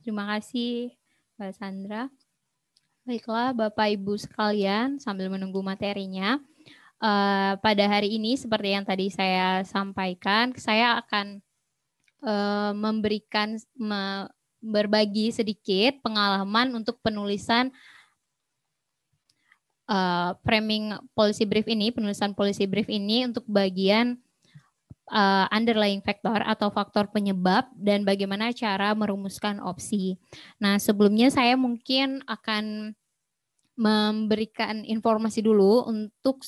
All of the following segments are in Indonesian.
Terima kasih, Mbak Sandra. Baiklah, Bapak Ibu sekalian, sambil menunggu materinya, pada hari ini seperti yang tadi saya sampaikan, saya akan memberikan berbagi sedikit pengalaman untuk penulisan framing policy brief ini, penulisan policy brief ini untuk bagian underlying factor atau faktor penyebab dan bagaimana cara merumuskan opsi. Nah, sebelumnya saya mungkin akan memberikan informasi dulu untuk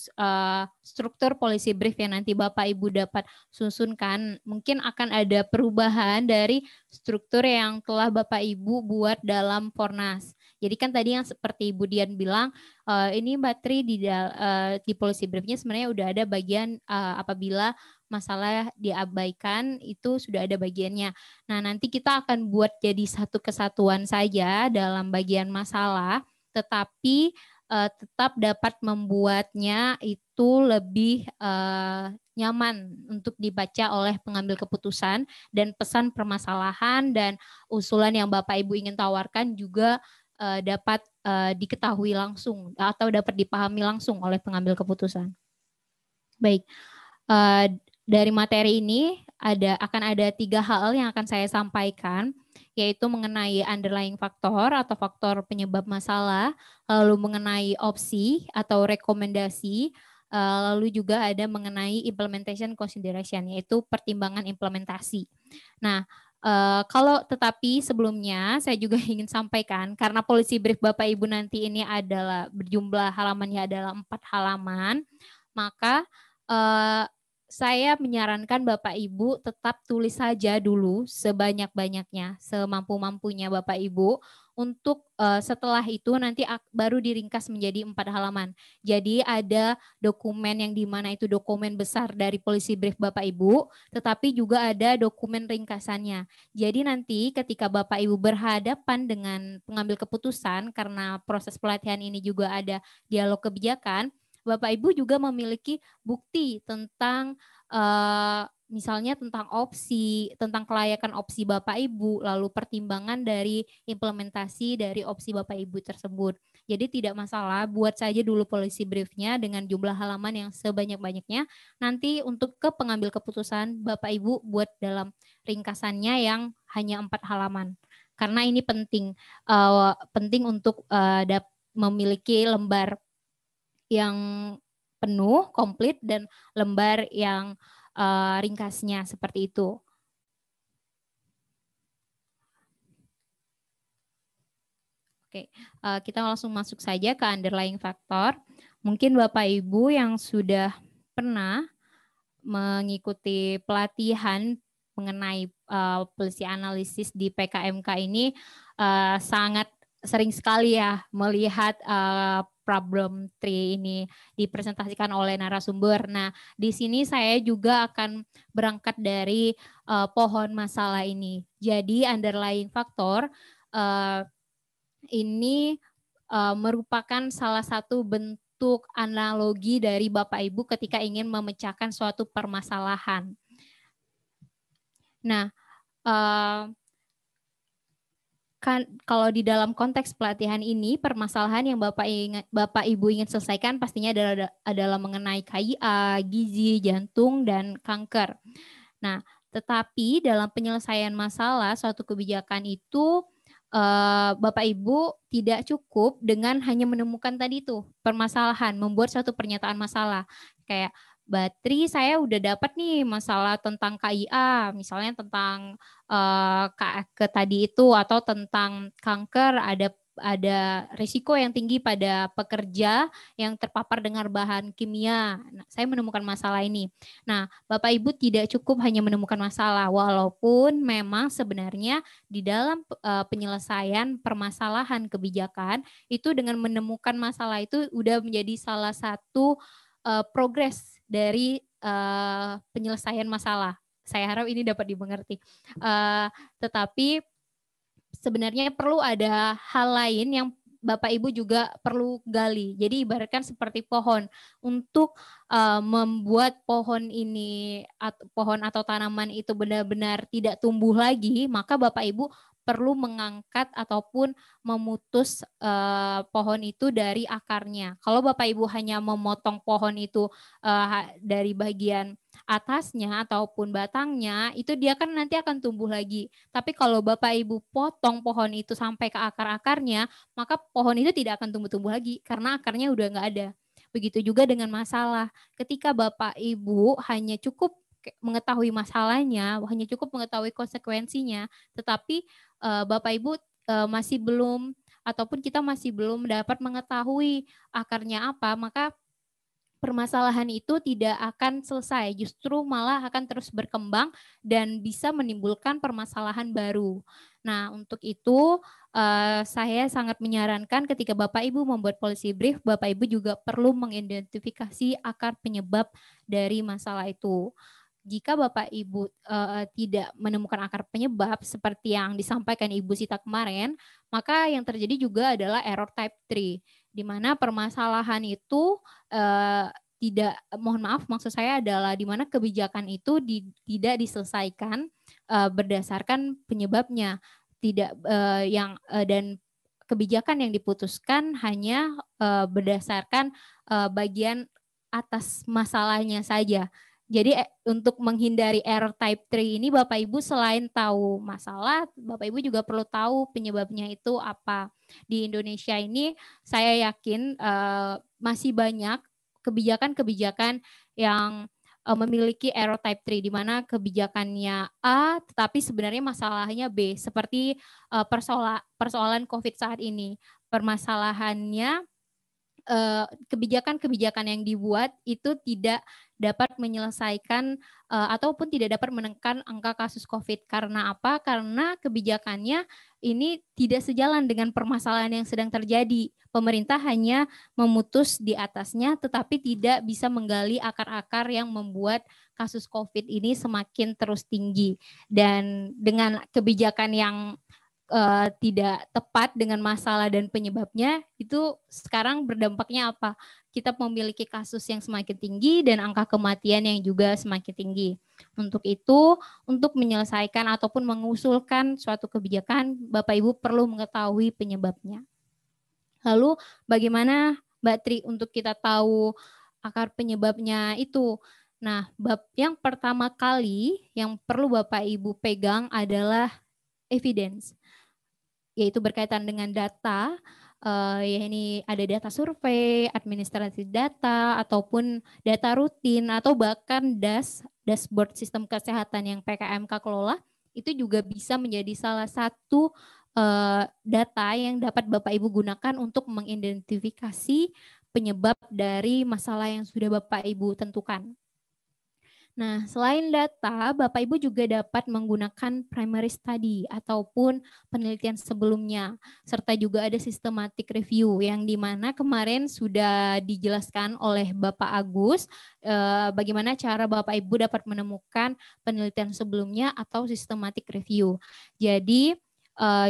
struktur policy brief yang nanti Bapak Ibu dapat susunkan. Mungkin akan ada perubahan dari struktur yang telah Bapak Ibu buat dalam Fornas. Jadi kan tadi yang seperti Ibu Dian bilang, ini Mbak Tri di policy briefnya sebenarnya udah ada bagian apabila masalah diabaikan itu sudah ada bagiannya. Nah, nanti kita akan buat jadi satu kesatuan saja dalam bagian masalah, tetapi tetap dapat membuatnya itu lebih nyaman untuk dibaca oleh pengambil keputusan, dan pesan permasalahan dan usulan yang Bapak Ibu ingin tawarkan juga dapat diketahui langsung atau dapat dipahami langsung oleh pengambil keputusan. Baik, dari materi ini akan ada 3 hal yang akan saya sampaikan, yaitu mengenai underlying faktor atau faktor penyebab masalah, lalu mengenai opsi atau rekomendasi, lalu juga ada mengenai implementation consideration, yaitu pertimbangan implementasi. Nah, tetapi sebelumnya saya juga ingin sampaikan, karena policy brief Bapak Ibu nanti ini adalah berjumlah halamannya adalah 4 halaman, maka saya menyarankan Bapak Ibu tetap tulis saja dulu sebanyak-banyaknya, semampu-mampunya Bapak Ibu, untuk setelah itu nanti baru diringkas menjadi 4 halaman. Jadi ada dokumen yang dimana itu dokumen besar dari policy brief Bapak Ibu, tetapi juga ada dokumen ringkasannya. Jadi nanti ketika Bapak Ibu berhadapan dengan pengambil keputusan, karena proses pelatihan ini juga ada dialog kebijakan, Bapak Ibu juga memiliki bukti tentang misalnya tentang opsi, tentang kelayakan opsi Bapak Ibu, lalu pertimbangan dari implementasi dari opsi Bapak Ibu tersebut. Jadi tidak masalah, buat saja dulu policy briefnya dengan jumlah halaman yang sebanyak-banyaknya. Nanti untuk ke pengambil keputusan, Bapak Ibu buat dalam ringkasannya yang hanya 4 halaman. Karena ini penting, penting untuk memiliki lembar yang penuh, komplit, dan lembar yang ringkasnya seperti itu. Oke, kita langsung masuk saja ke underlying factor. Mungkin Bapak Ibu yang sudah pernah mengikuti pelatihan mengenai policy analisis di PKMK ini sangat sering sekali ya melihat problem tree ini dipresentasikan oleh narasumber. Nah, di sini saya juga akan berangkat dari pohon masalah ini. Jadi underlying factor ini merupakan salah satu bentuk analogi dari Bapak Ibu ketika ingin memecahkan suatu permasalahan. Nah, kan kalau di dalam konteks pelatihan ini, permasalahan yang Bapak Ibu ingin selesaikan pastinya adalah mengenai KIA, gizi, jantung, dan kanker. Nah, tetapi dalam penyelesaian masalah suatu kebijakan itu Bapak Ibu tidak cukup dengan hanya menemukan tadi itu permasalahan, membuat suatu pernyataan masalah. Kayak, Batri, saya udah dapat nih masalah tentang KIA, misalnya tentang ke tadi itu, atau tentang kanker, ada risiko yang tinggi pada pekerja yang terpapar dengan bahan kimia. Nah, saya menemukan masalah ini. Nah, Bapak Ibu tidak cukup hanya menemukan masalah, walaupun memang sebenarnya di dalam penyelesaian permasalahan kebijakan itu dengan menemukan masalah itu udah menjadi salah satu progres dari penyelesaian masalah. Saya harap ini dapat dimengerti. Tetapi sebenarnya perlu ada hal lain yang Bapak Ibu juga perlu gali. Jadi ibaratkan seperti pohon. Untuk membuat pohon ini, pohon atau tanaman itu benar-benar tidak tumbuh lagi, maka Bapak Ibu perlu mengangkat ataupun memutus pohon itu dari akarnya. Kalau Bapak Ibu hanya memotong pohon itu dari bagian atasnya ataupun batangnya, itu dia kan nanti akan tumbuh lagi. Tapi kalau Bapak Ibu potong pohon itu sampai ke akar-akarnya, maka pohon itu tidak akan tumbuh-tumbuh lagi karena akarnya udah nggak ada. Begitu juga dengan masalah. Ketika Bapak Ibu hanya cukup mengetahui masalahnya, hanya cukup mengetahui konsekuensinya, tetapi Bapak Ibu masih belum ataupun kita masih belum dapat mengetahui akarnya apa, maka permasalahan itu tidak akan selesai, justru malah akan terus berkembang dan bisa menimbulkan permasalahan baru. Nah, untuk itu saya sangat menyarankan ketika Bapak Ibu membuat policy brief, Bapak Ibu juga perlu mengidentifikasi akar penyebab dari masalah itu. Jika Bapak Ibu tidak menemukan akar penyebab seperti yang disampaikan Ibu Sita kemarin, maka yang terjadi juga adalah error type 3, di mana permasalahan itu tidak, mohon maaf, maksud saya adalah di mana kebijakan itu tidak diselesaikan berdasarkan penyebabnya, tidak dan kebijakan yang diputuskan hanya berdasarkan bagian atas masalahnya saja. Jadi untuk menghindari error type 3 ini Bapak Ibu selain tahu masalah, Bapak Ibu juga perlu tahu penyebabnya itu apa. Di Indonesia ini saya yakin masih banyak kebijakan-kebijakan yang memiliki error type 3 di mana kebijakannya A tetapi sebenarnya masalahnya B, seperti persoalan COVID saat ini. Permasalahannya kebijakan-kebijakan yang dibuat itu tidak dapat menyelesaikan ataupun tidak dapat menekan angka kasus COVID. Karena apa? Karena kebijakannya ini tidak sejalan dengan permasalahan yang sedang terjadi. Pemerintah hanya memutus di atasnya tetapi tidak bisa menggali akar-akar yang membuat kasus COVID ini semakin terus tinggi. Dan dengan kebijakan yang tidak tepat dengan masalah dan penyebabnya, itu sekarang berdampaknya apa? Kita memiliki kasus yang semakin tinggi dan angka kematian yang juga semakin tinggi. Untuk itu, untuk menyelesaikan ataupun mengusulkan suatu kebijakan, Bapak Ibu perlu mengetahui penyebabnya. Lalu bagaimana Mbak Tri untuk kita tahu akar penyebabnya itu? Nah, bab yang pertama kali yang perlu Bapak Ibu pegang adalah evidence, yaitu berkaitan dengan data, ya ini ada data survei, administrasi data, ataupun data rutin, atau bahkan dashboard sistem kesehatan yang PKMK kelola, itu juga bisa menjadi salah satu data yang dapat Bapak Ibu gunakan untuk mengidentifikasi penyebab dari masalah yang sudah Bapak Ibu tentukan. Nah, selain data, Bapak Ibu juga dapat menggunakan primary study ataupun penelitian sebelumnya, serta juga ada systematic review yang dimana kemarin sudah dijelaskan oleh Bapak Agus bagaimana cara Bapak Ibu dapat menemukan penelitian sebelumnya atau systematic review. Jadi,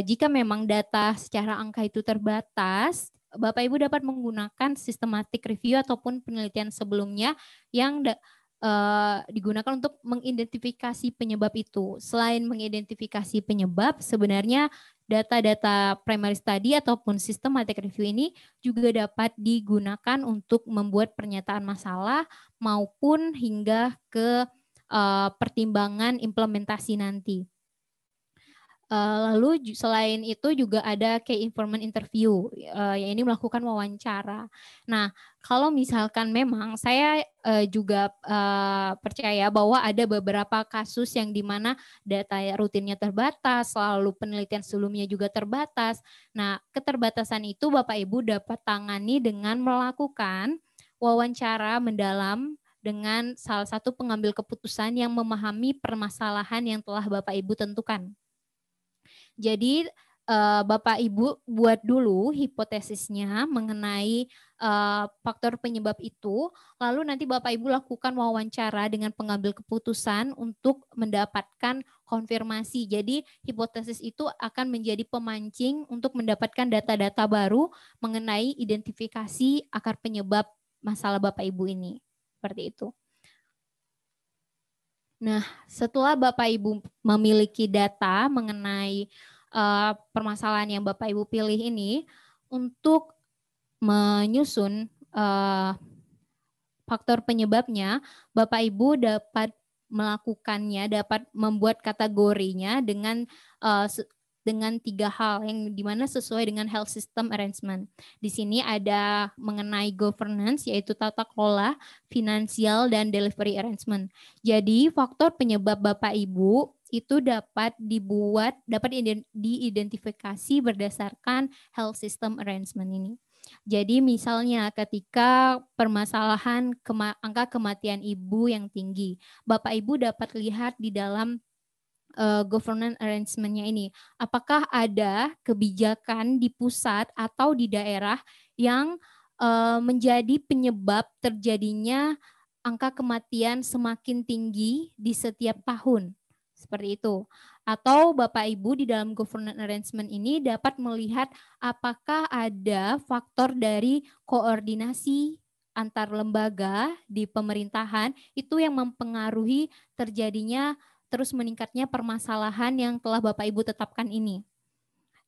jika memang data secara angka itu terbatas, Bapak Ibu dapat menggunakan systematic review ataupun penelitian sebelumnya yang digunakan untuk mengidentifikasi penyebab itu. Selain mengidentifikasi penyebab, sebenarnya data-data primary study ataupun systematic review ini juga dapat digunakan untuk membuat pernyataan masalah maupun hingga ke pertimbangan implementasi nanti. Lalu selain itu juga ada key informant interview, yang ini melakukan wawancara. Nah, kalau misalkan memang saya juga percaya bahwa ada beberapa kasus yang dimana data rutinnya terbatas, lalu penelitian sebelumnya juga terbatas. Nah, keterbatasan itu Bapak Ibu dapat tangani dengan melakukan wawancara mendalam dengan salah satu pengambil keputusan yang memahami permasalahan yang telah Bapak Ibu tentukan. Jadi Bapak Ibu buat dulu hipotesisnya mengenai faktor penyebab itu, lalu nanti Bapak Ibu lakukan wawancara dengan pengambil keputusan untuk mendapatkan konfirmasi. Jadi hipotesis itu akan menjadi pemancing untuk mendapatkan data-data baru mengenai identifikasi akar penyebab masalah Bapak Ibu ini. Seperti itu. Nah, setelah Bapak Ibu memiliki data mengenai permasalahan yang Bapak Ibu pilih ini untuk menyusun faktor penyebabnya, Bapak Ibu dapat melakukannya, dapat membuat kategorinya dengan dengan 3 hal yang dimana sesuai dengan health system arrangement. Di sini ada mengenai governance, yaitu tata kelola, finansial, dan delivery arrangement. Jadi faktor penyebab Bapak Ibu itu dapat diidentifikasi berdasarkan health system arrangement ini. Jadi misalnya ketika permasalahan angka kematian ibu yang tinggi, Bapak Ibu dapat lihat di dalam governance arrangement-nya ini, apakah ada kebijakan di pusat atau di daerah yang menjadi penyebab terjadinya angka kematian semakin tinggi di setiap tahun, seperti itu. Atau Bapak Ibu di dalam governance arrangement ini dapat melihat apakah ada faktor dari koordinasi antar lembaga di pemerintahan itu yang mempengaruhi terjadinya terus meningkatnya permasalahan yang telah Bapak Ibu tetapkan ini.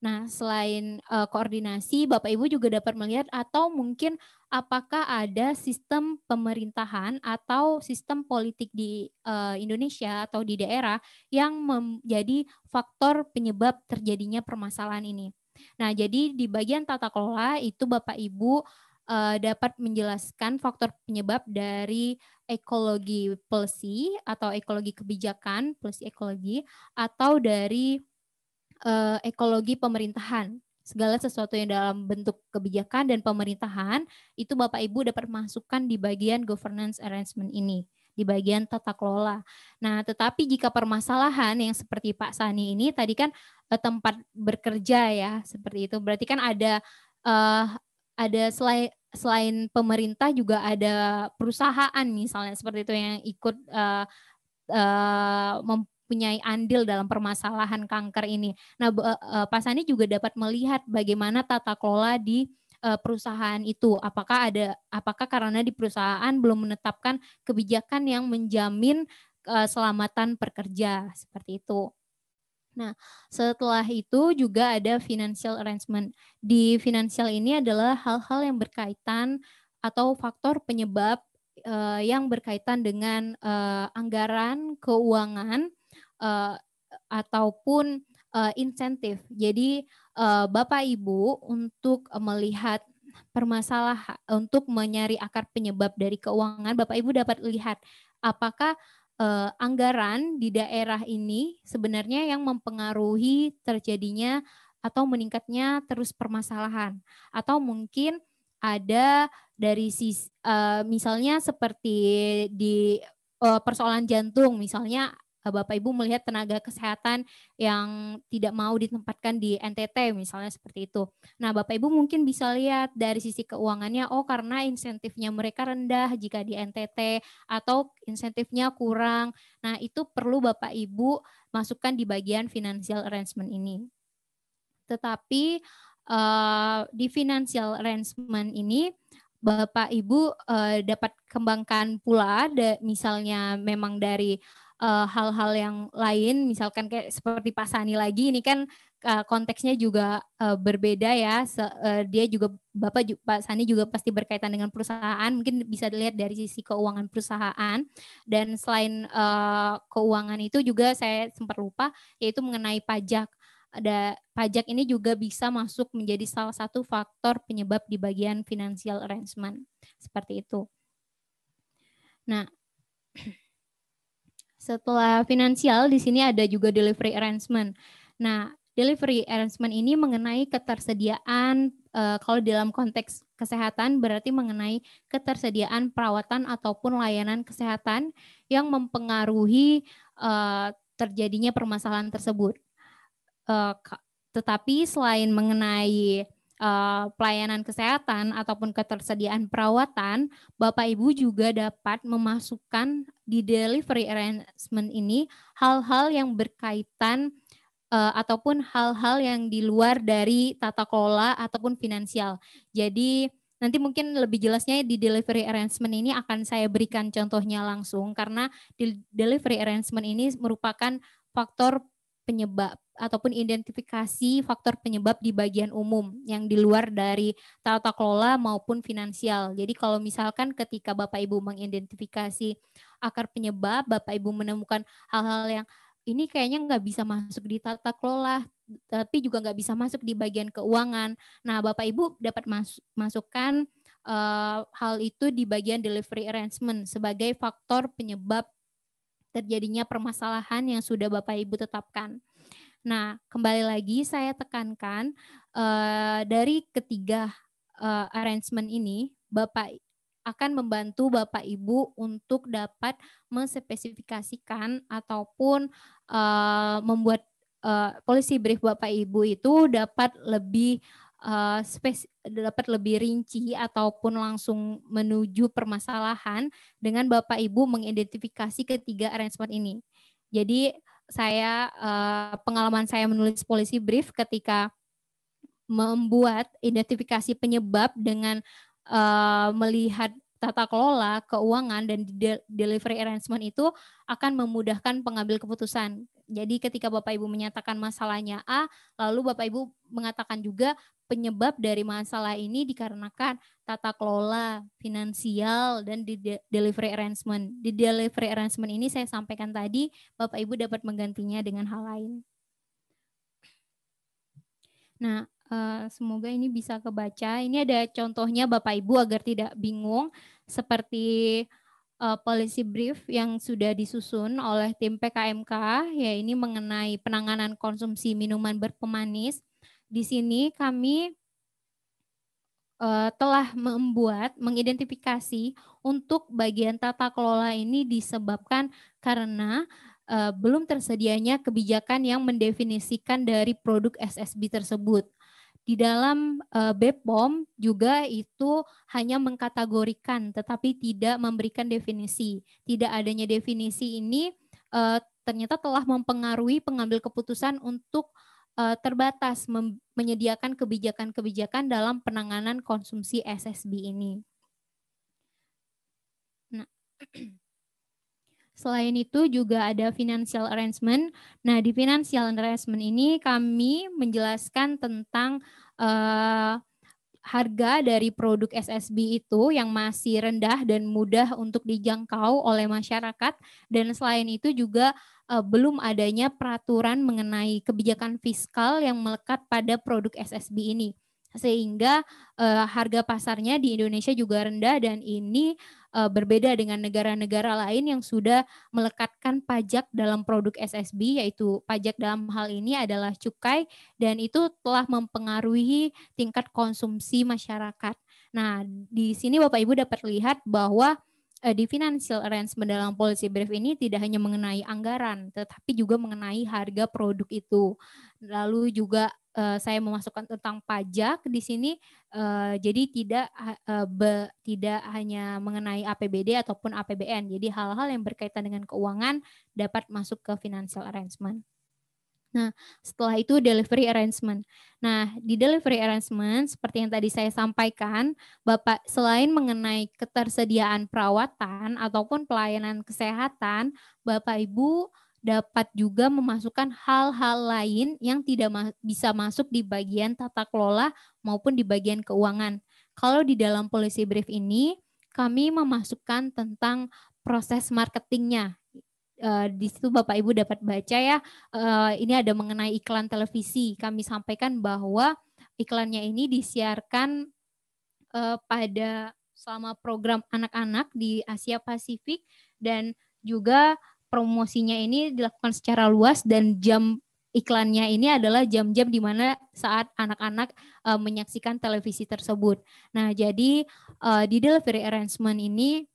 Nah, selain koordinasi, Bapak Ibu juga dapat melihat atau mungkin apakah ada sistem pemerintahan atau sistem politik di Indonesia atau di daerah yang menjadi faktor penyebab terjadinya permasalahan ini. Nah, jadi di bagian tata kelola itu Bapak Ibu dapat menjelaskan faktor penyebab dari ekologi policy atau ekologi kebijakan, policy ekologi, atau dari ekologi pemerintahan. Segala sesuatu yang dalam bentuk kebijakan dan pemerintahan itu Bapak Ibu dapat masukkan di bagian governance arrangement ini, di bagian tata kelola. Nah, tetapi jika permasalahan yang seperti Pak Sani ini tadi kan tempat bekerja ya, seperti itu. Berarti kan ada selain pemerintah juga ada perusahaan misalnya seperti itu yang ikut mempunyai andil dalam permasalahan kanker ini. Nah, Pak Sani juga dapat melihat bagaimana tata kelola di perusahaan itu. Apakah karena di perusahaan belum menetapkan kebijakan yang menjamin keselamatan pekerja seperti itu. Nah, setelah itu juga ada financial arrangement. Di financial ini adalah hal-hal yang berkaitan atau faktor penyebab yang berkaitan dengan anggaran, keuangan, ataupun insentif. Jadi Bapak Ibu untuk melihat permasalahan, untuk mencari akar penyebab dari keuangan, Bapak Ibu dapat lihat apakah anggaran di daerah ini sebenarnya yang mempengaruhi terjadinya atau meningkatnya terus permasalahan, atau mungkin ada dari sisi misalnya seperti di persoalan jantung, misalnya Bapak Ibu melihat tenaga kesehatan yang tidak mau ditempatkan di NTT misalnya seperti itu. Nah, Bapak Ibu mungkin bisa lihat dari sisi keuangannya, oh karena insentifnya mereka rendah jika di NTT atau insentifnya kurang. Nah, itu perlu Bapak Ibu masukkan di bagian financial arrangement ini. Tetapi di financial arrangement ini Bapak Ibu dapat kembangkan pula, misalnya memang dari hal-hal yang lain, misalkan kayak seperti Pak Sani lagi, ini kan konteksnya juga berbeda ya. Dia juga Pak Sani juga pasti berkaitan dengan perusahaan, mungkin bisa dilihat dari sisi keuangan perusahaan. Dan selain keuangan itu juga saya sempat lupa, yaitu mengenai pajak. Ada pajak ini juga bisa masuk menjadi salah satu faktor penyebab di bagian financial arrangement. Seperti itu. Nah, setelah finansial di sini ada juga delivery arrangement. Nah, delivery arrangement ini mengenai ketersediaan kalau dalam konteks kesehatan berarti mengenai ketersediaan perawatan ataupun layanan kesehatan yang mempengaruhi terjadinya permasalahan tersebut. Tetapi selain mengenai pelayanan kesehatan ataupun ketersediaan perawatan, Bapak Ibu juga dapat memasukkan di delivery arrangement ini hal-hal yang berkaitan ataupun hal-hal yang di luar dari tata kelola ataupun finansial. Jadi nanti mungkin lebih jelasnya di delivery arrangement ini akan saya berikan contohnya langsung, karena di delivery arrangement ini merupakan faktor penyebab ataupun identifikasi faktor penyebab di bagian umum yang di luar dari tata kelola maupun finansial. Jadi kalau misalkan ketika Bapak Ibu mengidentifikasi akar penyebab, Bapak Ibu menemukan hal-hal yang ini kayaknya nggak bisa masuk di tata kelola, tapi juga nggak bisa masuk di bagian keuangan. Nah, Bapak Ibu dapat masukkan hal itu di bagian delivery arrangement sebagai faktor penyebab terjadinya permasalahan yang sudah Bapak Ibu tetapkan. Nah, kembali lagi saya tekankan dari ketiga arrangement ini, Bapak akan membantu Bapak Ibu untuk dapat menspesifikasikan ataupun membuat policy brief Bapak Ibu itu dapat lebih dapat lebih rinci ataupun langsung menuju permasalahan dengan Bapak Ibu mengidentifikasi ketiga arrangement ini. Jadi saya pengalaman saya menulis policy brief ketika membuat identifikasi penyebab dengan melihat tata kelola, keuangan, dan delivery arrangement itu akan memudahkan pengambil keputusan. Jadi ketika Bapak Ibu menyatakan masalahnya A, lalu Bapak Ibu mengatakan juga penyebab dari masalah ini dikarenakan tata kelola, finansial, dan di delivery arrangement. Di delivery arrangement ini saya sampaikan tadi, Bapak Ibu dapat menggantinya dengan hal lain. Nah, semoga ini bisa kebaca. Ini ada contohnya Bapak Ibu agar tidak bingung, seperti policy brief yang sudah disusun oleh tim PKMK, ya ini mengenai penanganan konsumsi minuman berpemanis. Di sini kami telah mengidentifikasi untuk bagian tata kelola ini disebabkan karena belum tersedianya kebijakan yang mendefinisikan dari produk SSB tersebut. Di dalam BPOM juga itu hanya mengkategorikan tetapi tidak memberikan definisi. Tidak adanya definisi ini ternyata telah mempengaruhi pengambil keputusan untuk terbatas menyediakan kebijakan-kebijakan dalam penanganan konsumsi SSB ini. Nah, selain itu juga ada financial arrangement. Nah, di financial arrangement ini kami menjelaskan tentang harga dari produk SSB itu yang masih rendah dan mudah untuk dijangkau oleh masyarakat, dan selain itu juga belum adanya peraturan mengenai kebijakan fiskal yang melekat pada produk SSB ini. Sehingga harga pasarnya di Indonesia juga rendah, dan ini berbeda dengan negara-negara lain yang sudah melekatkan pajak dalam produk SSB, yaitu pajak dalam hal ini adalah cukai, dan itu telah mempengaruhi tingkat konsumsi masyarakat. Nah, di sini Bapak Ibu dapat lihat bahwa di financial arrangement dalam policy brief ini tidak hanya mengenai anggaran, tetapi juga mengenai harga produk itu. Lalu juga saya memasukkan tentang pajak di sini, jadi tidak hanya mengenai APBD ataupun APBN. Jadi hal-hal yang berkaitan dengan keuangan dapat masuk ke financial arrangement. Nah, setelah itu delivery arrangement. Nah, di delivery arrangement seperti yang tadi saya sampaikan, Bapak selain mengenai ketersediaan perawatan ataupun pelayanan kesehatan, Bapak Ibu dapat juga memasukkan hal-hal lain yang tidak bisa masuk di bagian tata kelola maupun di bagian keuangan. Kalau di dalam policy brief ini, kami memasukkan tentang proses marketingnya. Di situ Bapak Ibu dapat baca ya, ini ada mengenai iklan televisi. Kami sampaikan bahwa iklannya ini disiarkan pada selama program anak-anak di Asia Pasifik, dan juga promosinya ini dilakukan secara luas, dan jam iklannya ini adalah jam-jam di mana saat anak-anak menyaksikan televisi tersebut. Nah, jadi di delivery arrangement ini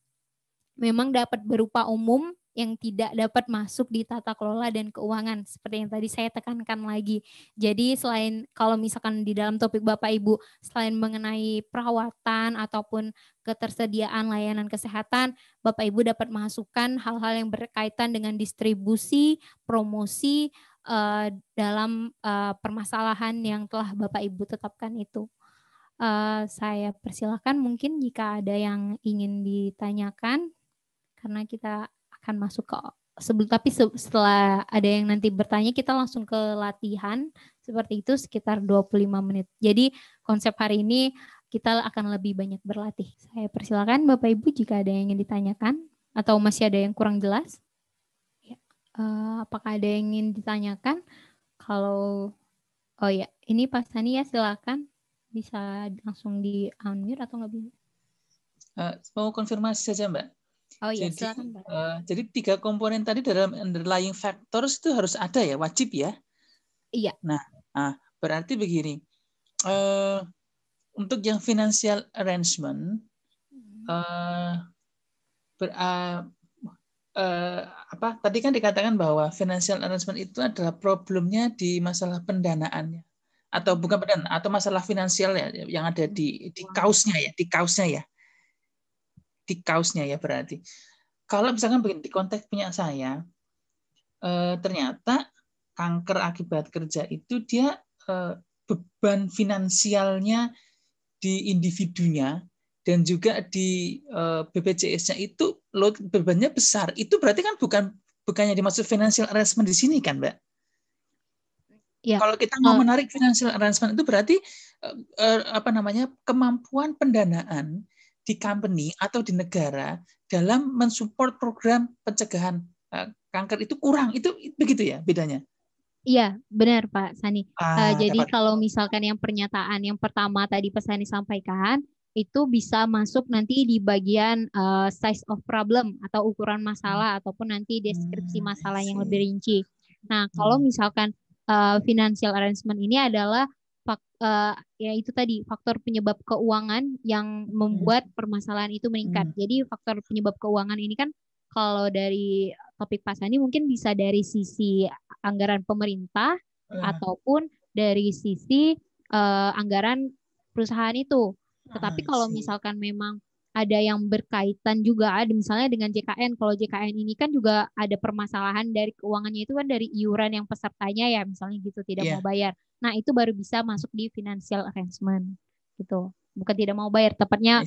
memang dapat berupa umum yang tidak dapat masuk di tata kelola dan keuangan, seperti yang tadi saya tekankan lagi. Jadi selain kalau misalkan di dalam topik Bapak Ibu, selain mengenai perawatan ataupun ketersediaan layanan kesehatan, Bapak Ibu dapat masukkan hal-hal yang berkaitan dengan distribusi, promosi dalam permasalahan yang telah Bapak Ibu tetapkan itu. Saya persilakan mungkin jika ada yang ingin ditanyakan, karena kita akan masuk ke setelah ada yang nanti bertanya kita langsung ke latihan seperti itu sekitar 25 menit. Jadi konsep hari ini kita akan lebih banyak berlatih. Saya persilakan Bapak Ibu jika ada yang ingin ditanyakan atau masih ada yang kurang jelas. Ya. Apakah ada yang ingin ditanyakan? Kalau oh ya, ini Pak Sani ya silakan bisa langsung di unmute atau nggak bisa? Mau konfirmasi saja Mbak. Oh iya, silakan Pak. Jadi 3 komponen tadi dalam underlying factors itu harus ada ya, wajib ya? Iya. Nah berarti begini, untuk yang financial arrangement, tadi kan dikatakan bahwa financial arrangement itu adalah problemnya di masalah pendanaannya, atau bukan pendanaan, atau masalah finansial ya, yang ada di kausnya ya, di kausnya ya berarti. Kalau misalkan begini, di konteks punya saya, ternyata kanker akibat kerja itu dia beban finansialnya di individunya dan juga di BPJS-nya itu load bebannya besar. Itu berarti kan bukannya dimaksud financial arrangement di sini kan, Mbak? Ya. Kalau kita mau menarik financial arrangement itu berarti kemampuan pendanaan di company atau di negara dalam mensupport program pencegahan kanker itu kurang. Itu begitu ya bedanya? Iya, benar Pak Sani. Jadi kalau misalkan yang pernyataan yang pertama tadi Pak Sani sampaikan, itu bisa masuk nanti di bagian size of problem atau ukuran masalah ataupun nanti deskripsi masalah yang lebih rinci. Nah, kalau misalkan financial arrangement ini adalah ya itu tadi faktor penyebab keuangan yang membuat permasalahan itu meningkat. Jadi faktor penyebab keuangan ini kan kalau dari topik Pak Sani mungkin bisa dari sisi anggaran pemerintah ataupun dari sisi anggaran perusahaan itu. Tetapi kalau misalkan memang ada yang berkaitan juga ada misalnya dengan JKN. Kalau JKN ini kan juga ada permasalahan dari keuangannya itu kan dari iuran yang pesertanya ya misalnya gitu tidak mau bayar. Nah, itu baru bisa masuk di financial arrangement gitu. Bukan tidak mau bayar, tepatnya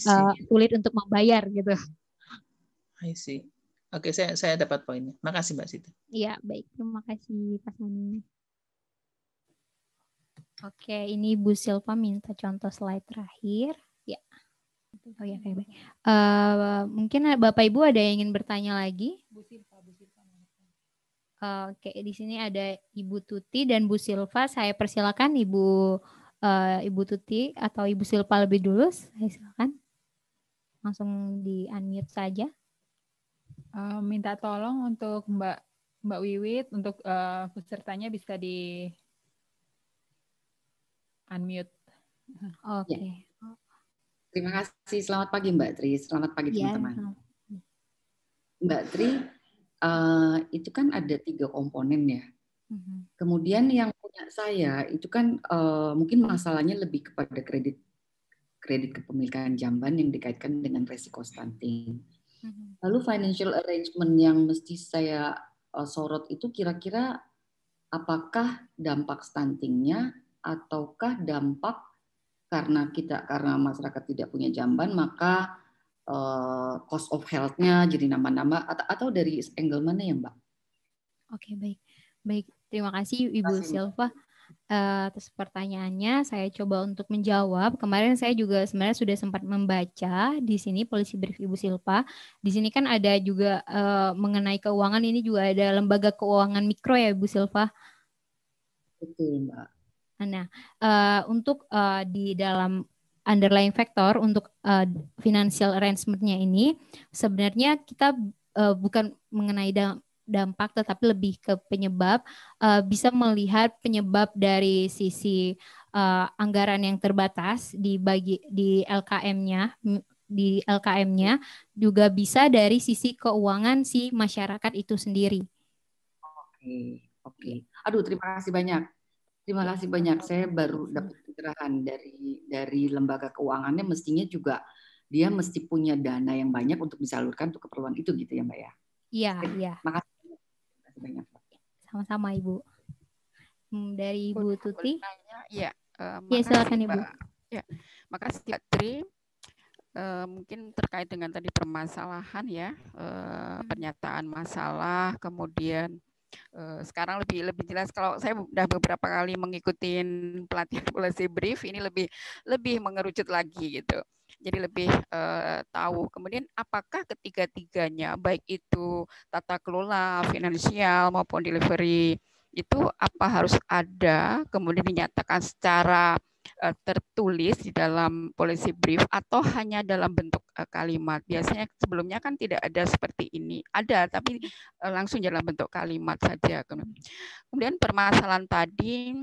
sulit untuk membayar gitu. I see. Oke, saya dapat poinnya. Makasih Mbak Siti. Iya, baik. Terima kasih Pak Sani. Oke, ini Bu Silva minta contoh slide terakhir. Ya. Oh ya, baik. Mungkin Bapak Ibu ada yang ingin bertanya lagi? Bu Silva. Oke, di sini ada Ibu Tuti dan Bu Silva. Saya persilakan Ibu Tuti atau Ibu Silva lebih dulu. Saya silakan. Langsung di unmute saja. Minta tolong untuk Mbak Wiwit untuk pesertanya bisa di unmute. Oke. Ya. Terima kasih. Selamat pagi Mbak Tri. Selamat pagi teman-teman. Mbak Tri, itu kan ada 3 komponen ya. Kemudian yang punya saya itu kan mungkin masalahnya lebih kepada kredit kepemilikan jamban yang dikaitkan dengan resiko stunting. Lalu financial arrangement yang mesti saya sorot itu kira-kira apakah dampak stuntingnya ataukah dampak karena masyarakat tidak punya jamban maka cost of health-nya jadi nambah-nambah atau dari angle mana ya Mbak? Oke, baik. Terima kasih Ibu Silva atas pertanyaannya. Saya coba untuk menjawab. Kemarin saya juga sebenarnya sudah sempat membaca di sini policy brief Ibu Silva. Di sini kan ada juga mengenai keuangan, ini juga ada lembaga keuangan mikro ya Ibu Silva. Betul Mbak. Nah, untuk di dalam underlying factor untuk financial arrangement-nya ini sebenarnya kita bukan mengenai dampak tetapi lebih ke penyebab, bisa melihat penyebab dari sisi anggaran yang terbatas di LKM-nya juga bisa dari sisi keuangan si masyarakat itu sendiri. Oke. Aduh, terima kasih banyak. Terima kasih banyak. Saya baru dapat pencerahan dari lembaga keuangannya, mestinya juga dia mesti punya dana yang banyak untuk disalurkan untuk keperluan itu gitu ya Mbak ya. Iya. Makasih banyak. Sama-sama Ibu. Dari Ibu Tuti. Ya, silakan Ibu. Ya, makasih Mbak Tri. mungkin terkait dengan tadi permasalahan ya, pernyataan masalah, kemudian sekarang lebih jelas kalau saya sudah beberapa kali mengikuti pelatihan policy brief, ini lebih mengerucut lagi gitu. Jadi lebih tahu. Kemudian apakah ketiga-tiganya, baik itu tata kelola, finansial maupun delivery, itu apa harus ada, kemudian dinyatakan secara tertulis di dalam policy brief atau hanya dalam bentuk kalimat. Biasanya sebelumnya kan tidak ada seperti ini. Ada, tapi langsung dalam bentuk kalimat saja. Kemudian permasalahan tadi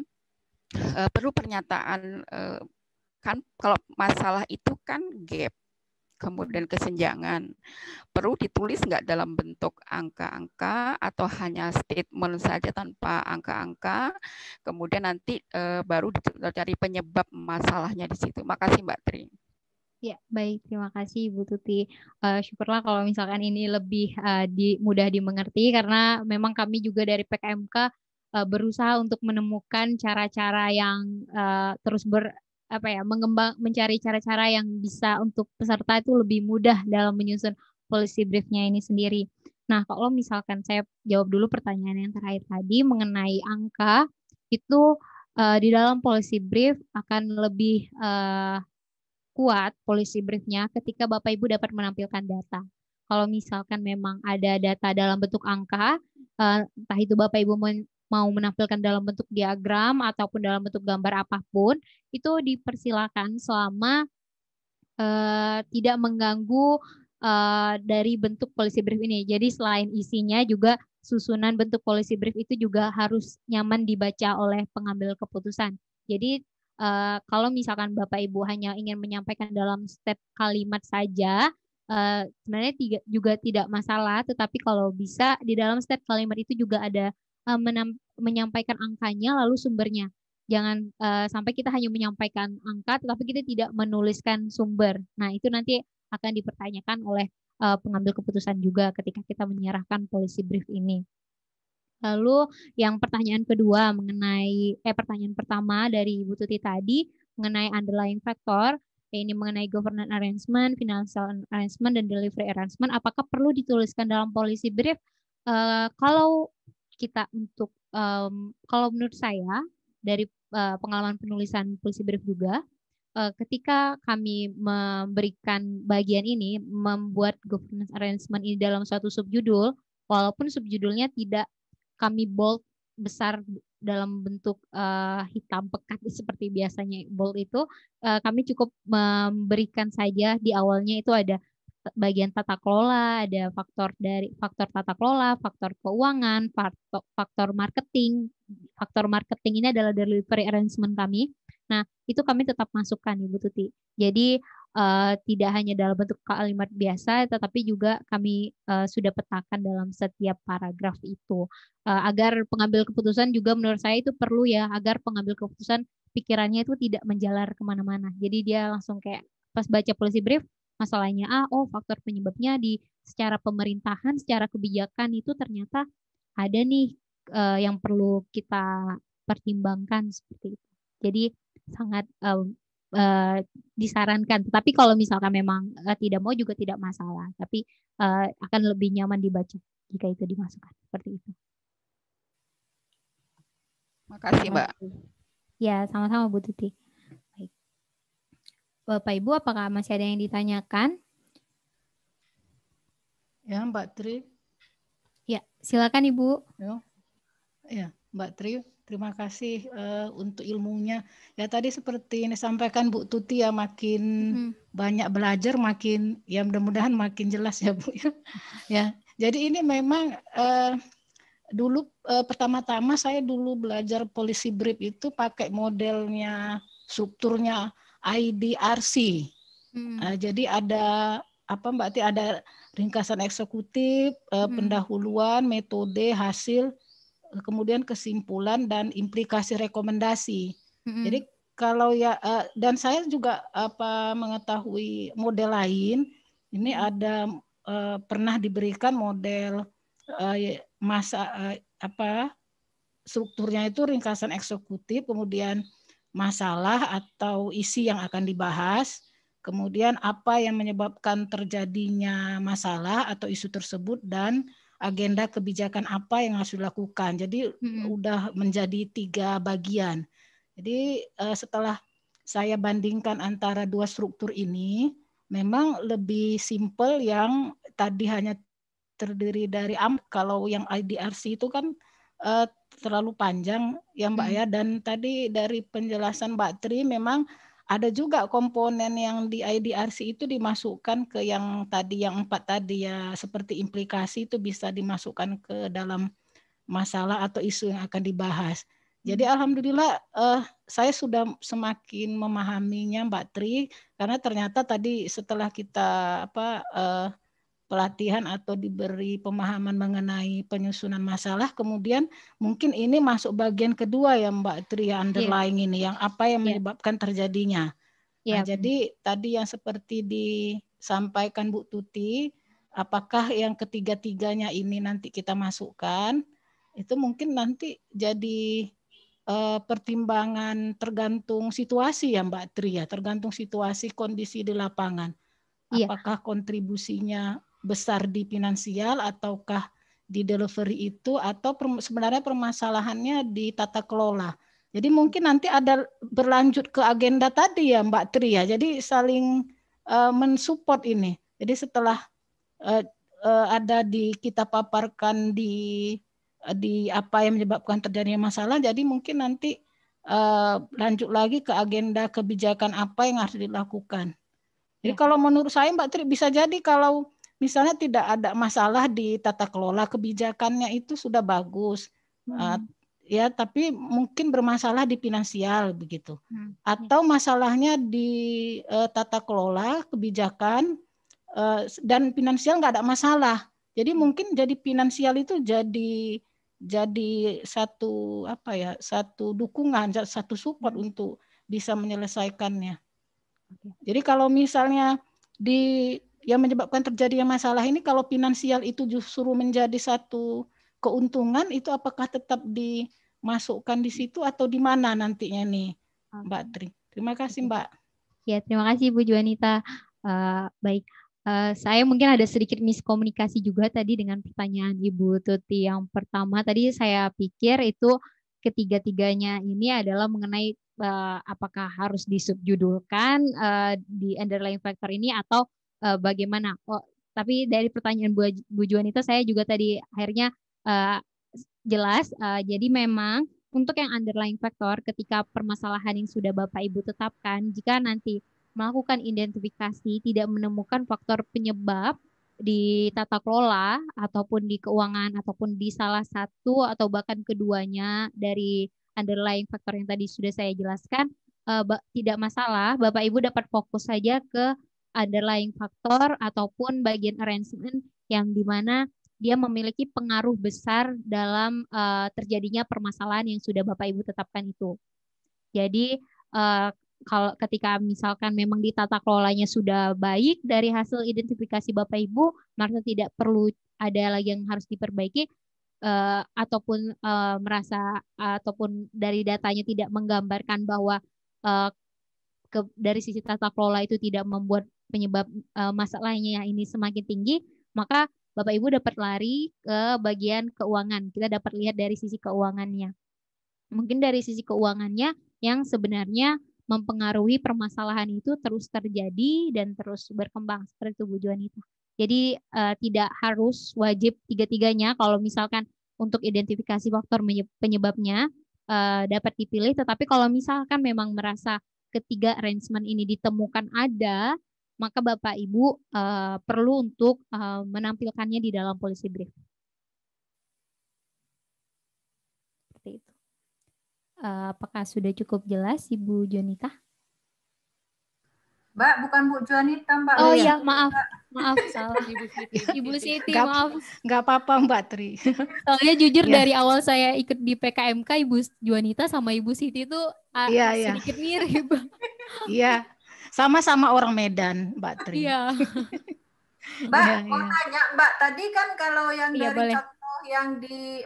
perlu pernyataan, kan kalau masalah itu kan gap, kemudian kesenjangan. Perlu ditulis nggak dalam bentuk angka-angka atau hanya statement saja tanpa angka-angka, kemudian nanti baru dicari penyebab masalahnya di situ. Makasih Mbak Tri. Ya, baik. Terima kasih Ibu Tuti. Syukurlah kalau misalkan ini lebih mudah dimengerti, karena memang kami juga dari PKMK berusaha untuk menemukan cara-cara yang terus mencari cara-cara yang bisa untuk peserta itu lebih mudah dalam menyusun policy brief-nya ini sendiri. Nah, kalau misalkan saya jawab dulu pertanyaan yang terakhir tadi mengenai angka, itu di dalam policy brief akan lebih kuat policy brief-nya ketika Bapak Ibu dapat menampilkan data. Kalau misalkan memang ada data dalam bentuk angka, entah itu Bapak Ibu mau menampilkan dalam bentuk diagram ataupun dalam bentuk gambar apapun, itu dipersilakan selama tidak mengganggu dari bentuk policy brief ini. Jadi selain isinya juga susunan bentuk policy brief itu juga harus nyaman dibaca oleh pengambil keputusan. Jadi kalau misalkan Bapak Ibu hanya ingin menyampaikan dalam step kalimat saja, sebenarnya juga tidak masalah, tetapi kalau bisa di dalam step kalimat itu juga ada menyampaikan angkanya lalu sumbernya. Jangan sampai kita hanya menyampaikan angka tetapi kita tidak menuliskan sumber. Nah, itu nanti akan dipertanyakan oleh pengambil keputusan juga ketika kita menyerahkan policy brief ini. Lalu yang pertanyaan kedua mengenai pertanyaan pertama dari Ibu Tuti tadi mengenai underlying factor, ini mengenai governance arrangement, financial arrangement, dan delivery arrangement, apakah perlu dituliskan dalam policy brief? Kalau kita kalau menurut saya dari pengalaman penulisan policy brief juga, ketika kami memberikan bagian ini, membuat governance arrangement ini dalam suatu subjudul, walaupun subjudulnya tidak kami bold besar dalam bentuk hitam pekat seperti biasanya bold itu, kami cukup memberikan saja di awalnya itu ada bagian tata kelola, ada faktor tata kelola, faktor keuangan, faktor marketing. Faktor marketing ini adalah delivery arrangement kami. Nah, itu kami tetap masukkan Ibu Tuti. Jadi tidak hanya dalam bentuk kalimat biasa, tetapi juga kami sudah petakan dalam setiap paragraf itu. Agar pengambil keputusan juga menurut saya itu perlu ya, agar pengambil keputusan pikirannya itu tidak menjalar kemana-mana. Jadi dia langsung kayak pas baca policy brief, masalahnya faktor penyebabnya secara pemerintahan, secara kebijakan itu ternyata ada nih yang perlu kita pertimbangkan seperti itu. Jadi sangat disarankan. Tetapi kalau misalkan memang tidak mau juga tidak masalah. Tapi akan lebih nyaman dibaca jika itu dimasukkan seperti itu. Makasih Mbak. Ya, sama-sama Bu Tuti. Baik. Bapak Ibu, apakah masih ada yang ditanyakan? Ya, Mbak Tri. Ya, silakan Ibu. Ya, Mbak Tri, terima kasih untuk ilmunya. Ya tadi seperti yang disampaikan Bu Tuti ya, makin banyak belajar makin ya mudah-mudahan makin jelas ya Bu ya. Ya, jadi ini memang dulu pertama-tama saya dulu belajar policy brief itu pakai modelnya strukturnya IDRC. Jadi ada apa Mbak Ti, ada ringkasan eksekutif, pendahuluan, metode, hasil, kemudian kesimpulan dan implikasi rekomendasi. Jadi kalau ya dan saya juga mengetahui model lain, ini ada pernah diberikan model strukturnya itu ringkasan eksekutif, kemudian masalah atau isi yang akan dibahas, kemudian apa yang menyebabkan terjadinya masalah atau isu tersebut, dan agenda kebijakan apa yang harus dilakukan. Jadi udah menjadi 3 bagian. Jadi setelah saya bandingkan antara 2 struktur ini, memang lebih simpel yang tadi hanya terdiri dari kalau yang IDRC itu kan terlalu panjang ya Mbak ya, dan tadi dari penjelasan Mbak Tri memang ada juga komponen yang di IDRC itu dimasukkan ke yang tadi, yang 4 tadi ya, seperti implikasi itu bisa dimasukkan ke dalam masalah atau isu yang akan dibahas. Jadi alhamdulillah saya sudah semakin memahaminya Mbak Tri, karena ternyata tadi setelah kita pelatihan atau diberi pemahaman mengenai penyusunan masalah, kemudian mungkin ini masuk bagian kedua ya Mbak Tri, ya, underlying ini, yang apa yang menyebabkan terjadinya. Nah, jadi tadi yang seperti disampaikan Bu Tuti, apakah yang ketiga-tiganya ini nanti kita masukkan, itu mungkin nanti jadi pertimbangan tergantung situasi ya Mbak Tri ya, tergantung situasi kondisi di lapangan. Apakah kontribusinya besar di finansial ataukah di delivery itu, atau sebenarnya permasalahannya di tata kelola. Jadi mungkin nanti ada berlanjut ke agenda tadi ya Mbak Tri ya. Jadi saling mensupport ini. Jadi setelah ada kita paparkan di apa yang menyebabkan terjadinya masalah, jadi mungkin nanti lanjut lagi ke agenda kebijakan apa yang harus dilakukan. Jadi kalau menurut saya Mbak Tri, bisa jadi kalau misalnya tidak ada masalah di tata kelola, kebijakannya itu sudah bagus, ya, tapi mungkin bermasalah di finansial begitu, atau masalahnya di tata kelola, kebijakan, dan finansial nggak ada masalah. Jadi mungkin jadi finansial itu jadi satu satu dukungan, satu support untuk bisa menyelesaikannya. Jadi kalau misalnya yang menyebabkan terjadinya masalah ini, kalau finansial itu justru menjadi satu keuntungan, itu apakah tetap dimasukkan di situ atau di mana nantinya nih Mbak Tri? Terima kasih Mbak. Ya, terima kasih Bu Juanita. Baik, saya mungkin ada sedikit miskomunikasi juga tadi dengan pertanyaan Ibu Tuti. Yang pertama tadi saya pikir itu ketiga-tiganya ini adalah mengenai apakah harus disubjudulkan di underlying factor ini atau bagaimana. Tapi dari pertanyaan Bu Juanita saya juga tadi akhirnya jelas. Jadi memang untuk yang underlying factor, ketika permasalahan yang sudah Bapak Ibu tetapkan, jika nanti melakukan identifikasi tidak menemukan faktor penyebab di tata kelola ataupun di keuangan ataupun di salah satu atau bahkan keduanya dari underlying faktor yang tadi sudah saya jelaskan, tidak masalah, Bapak Ibu dapat fokus saja ke underlying faktor ataupun bagian arrangement yang dimana dia memiliki pengaruh besar dalam terjadinya permasalahan yang sudah Bapak Ibu tetapkan itu. Jadi kalau ketika misalkan memang di tata kelolanya sudah baik dari hasil identifikasi Bapak Ibu, maka tidak perlu ada lagi yang harus diperbaiki, ataupun merasa ataupun dari datanya tidak menggambarkan bahwa dari sisi tata kelola itu tidak membuat penyebab masalahnya ini semakin tinggi, maka Bapak Ibu dapat lari ke bagian keuangan. Kita dapat lihat dari sisi keuangannya. Mungkin dari sisi keuangannya yang sebenarnya mempengaruhi permasalahan itu terus terjadi dan terus berkembang seperti itu Bu Juanita. Jadi tidak harus wajib tiga-tiganya. Kalau misalkan untuk identifikasi faktor penyebabnya dapat dipilih, tetapi kalau misalkan memang merasa ketiga arrangement ini ditemukan ada, maka Bapak Ibu perlu untuk menampilkannya di dalam policy brief. Seperti itu. Apakah sudah cukup jelas Ibu Juanita? Mbak, bukan Bu Juanita, Mbak. Oh iya, maaf salah. Ibu Siti, maaf. Nggak apa-apa Mbak Tri. Soalnya jujur dari awal saya ikut di PKMK, Ibu Juanita sama Ibu Siti itu sedikit mirip. Iya, sama-sama orang Medan, Mbak Tri. Iya. Mbak, mau tanya Mbak, tadi kan kalau yang dari contoh yang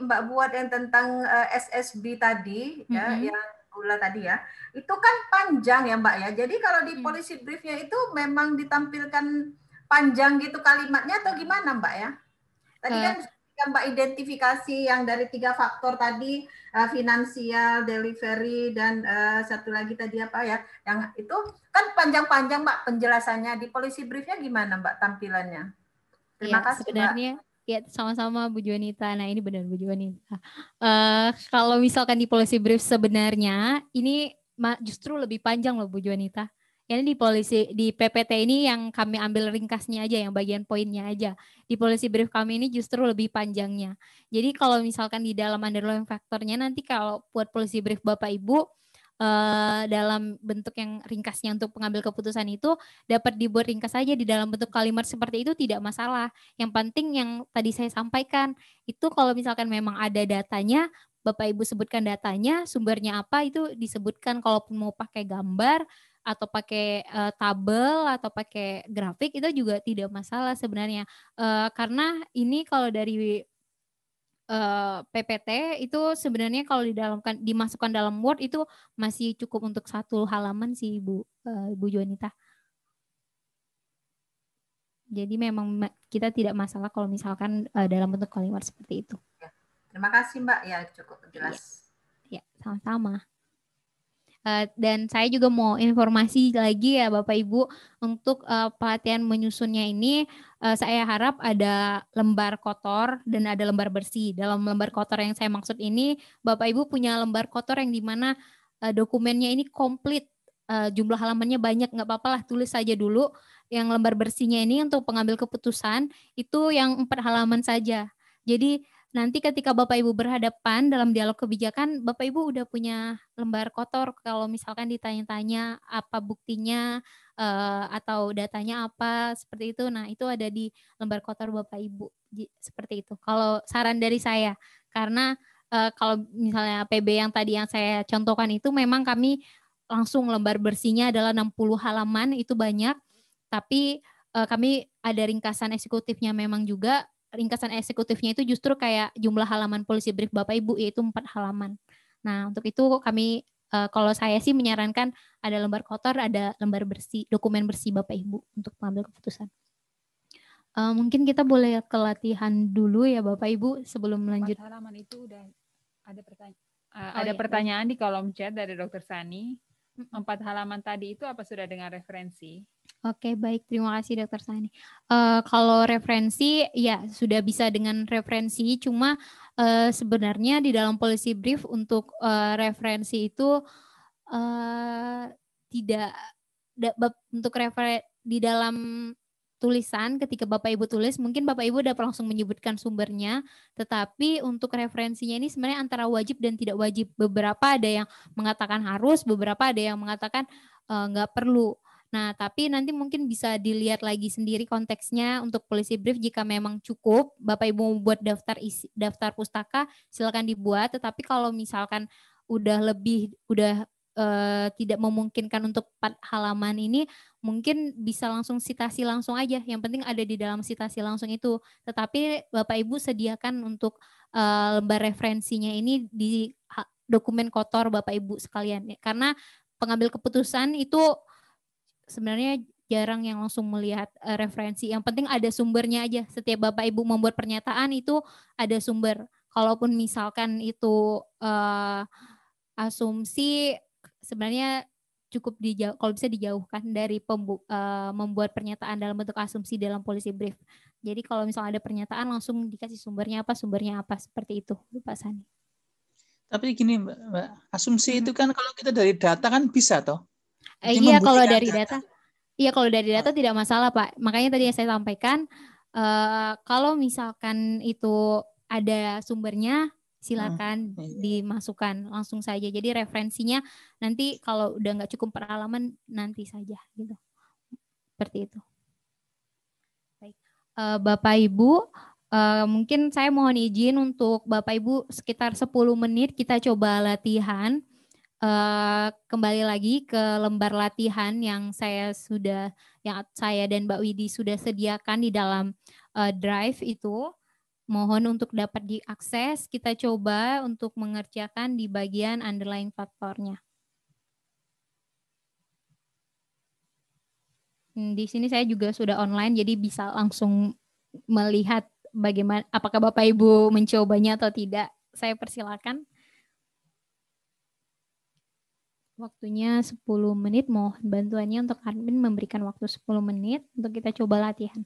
Mbak buat yang tentang SSB tadi, ya, yang Gula tadi ya, itu kan panjang ya Mbak ya. Jadi kalau di policy briefnya itu memang ditampilkan panjang gitu kalimatnya atau gimana Mbak ya? Tadi kan Mbak identifikasi yang dari 3 faktor tadi, finansial, delivery, dan satu lagi tadi apa ya, yang itu kan panjang-panjang Mbak penjelasannya. Di policy briefnya gimana Mbak tampilannya? Terima kasih sebenarnya, Mbak. Ya, sama-sama Bu Juanita. Nah, ini benar Bu Juanita. Kalau misalkan di policy brief sebenarnya, ini justru lebih panjang loh Bu Juanita. Ini di PPT ini yang kami ambil ringkasnya aja, yang bagian poinnya aja. Di policy brief kami ini justru lebih panjangnya. Jadi kalau misalkan di dalam underlying faktornya nanti kalau buat policy brief Bapak Ibu dalam bentuk yang ringkasnya untuk pengambil keputusan itu dapat dibuat ringkas saja di dalam bentuk kalimat seperti itu, tidak masalah. Yang penting yang tadi saya sampaikan itu kalau misalkan memang ada datanya, Bapak Ibu sebutkan datanya, sumbernya apa itu disebutkan. Kalaupun mau pakai gambar atau pakai tabel atau pakai grafik itu juga tidak masalah sebenarnya, karena ini kalau dari PPT itu sebenarnya kalau dimasukkan dalam Word itu masih cukup untuk 1 halaman sih Bu Juanita. Jadi memang kita tidak masalah kalau misalkan dalam bentuk kalimat seperti itu. Terima kasih Mbak, ya cukup jelas. Ya, sama-sama. Dan saya juga mau informasi lagi ya Bapak Ibu, untuk pelatihan menyusunnya ini saya harap ada lembar kotor dan ada lembar bersih. Dalam lembar kotor yang saya maksud ini, Bapak Ibu punya lembar kotor yang dimana dokumennya ini komplit, jumlah halamannya banyak, nggak apa-apa lah, tulis saja dulu. Yang lembar bersihnya ini untuk pengambil keputusan itu yang 4 halaman saja. Jadi nanti ketika Bapak Ibu berhadapan dalam dialog kebijakan, Bapak Ibu udah punya lembar kotor kalau misalkan ditanya-tanya apa buktinya atau datanya apa seperti itu. Nah, itu ada di lembar kotor Bapak Ibu seperti itu. Kalau saran dari saya, karena kalau misalnya PB yang tadi yang saya contohkan itu memang kami langsung lembar bersihnya adalah 60 halaman, itu banyak. Tapi kami ada ringkasan eksekutifnya memang juga. Ringkasan eksekutifnya itu justru kayak jumlah halaman policy brief Bapak Ibu, yaitu 4 halaman. Nah, untuk itu kami, kalau saya sih menyarankan ada lembar kotor, ada lembar bersih, dokumen bersih Bapak Ibu untuk mengambil keputusan. Mungkin kita boleh ke latihan dulu ya Bapak Ibu sebelum lanjut. 4 halaman itu udah ada pertanyaan. Pertanyaan di kolom chat dari Dr. Sani. 4 halaman tadi itu apa sudah dengan referensi? Oke, baik. Terima kasih Dr. Sani. Kalau referensi, ya sudah bisa dengan referensi, cuma sebenarnya di dalam policy brief untuk referensi itu tidak, untuk di dalam tulisan ketika Bapak Ibu tulis, mungkin Bapak Ibu udah langsung menyebutkan sumbernya, tetapi untuk referensinya ini sebenarnya antara wajib dan tidak wajib. Beberapa ada yang mengatakan harus, beberapa ada yang mengatakan nggak perlu. Nah, tapi nanti mungkin bisa dilihat lagi sendiri konteksnya untuk policy brief. Jika memang cukup, Bapak Ibu membuat daftar pustaka, silakan dibuat. Tetapi kalau misalkan udah tidak memungkinkan untuk 4 halaman ini, mungkin bisa langsung citasi langsung aja. Yang penting ada di dalam citasi langsung itu. Tetapi Bapak Ibu sediakan untuk lembar referensinya ini di dokumen kotor Bapak Ibu sekalian. Karena pengambil keputusan itu sebenarnya jarang yang langsung melihat referensi. Yang penting ada sumbernya aja. Setiap Bapak Ibu membuat pernyataan itu ada sumber. Kalaupun misalkan itu asumsi, sebenarnya cukup kalau bisa dijauhkan dari membuat pernyataan dalam bentuk asumsi dalam policy brief. Jadi kalau misalnya ada pernyataan langsung dikasih sumbernya apa seperti itu, Pak Sani. Tapi gini Mbak, asumsi itu kan kalau kita dari data kan bisa toh? Iya kalau dari data. Iya kalau dari data tidak masalah Pak. Makanya tadi yang saya sampaikan, kalau misalkan itu ada sumbernya, silakan dimasukkan langsung saja. Jadi referensinya nanti kalau udah nggak cukup per halaman nanti saja gitu. Seperti itu. Baik. Bapak Ibu, mungkin saya mohon izin untuk Bapak Ibu sekitar 10 menit kita coba latihan. Kembali lagi ke lembar latihan yang saya dan Mbak Widi sudah sediakan di dalam drive itu. Mohon untuk dapat diakses, kita coba untuk mengerjakan di bagian underlying faktornya. Di sini saya juga sudah online, jadi bisa langsung melihat bagaimana, apakah Bapak Ibu mencobanya atau tidak. Saya persilakan. Waktunya 10 menit, mohon bantuannya untuk admin memberikan waktu 10 menit untuk kita coba latihan.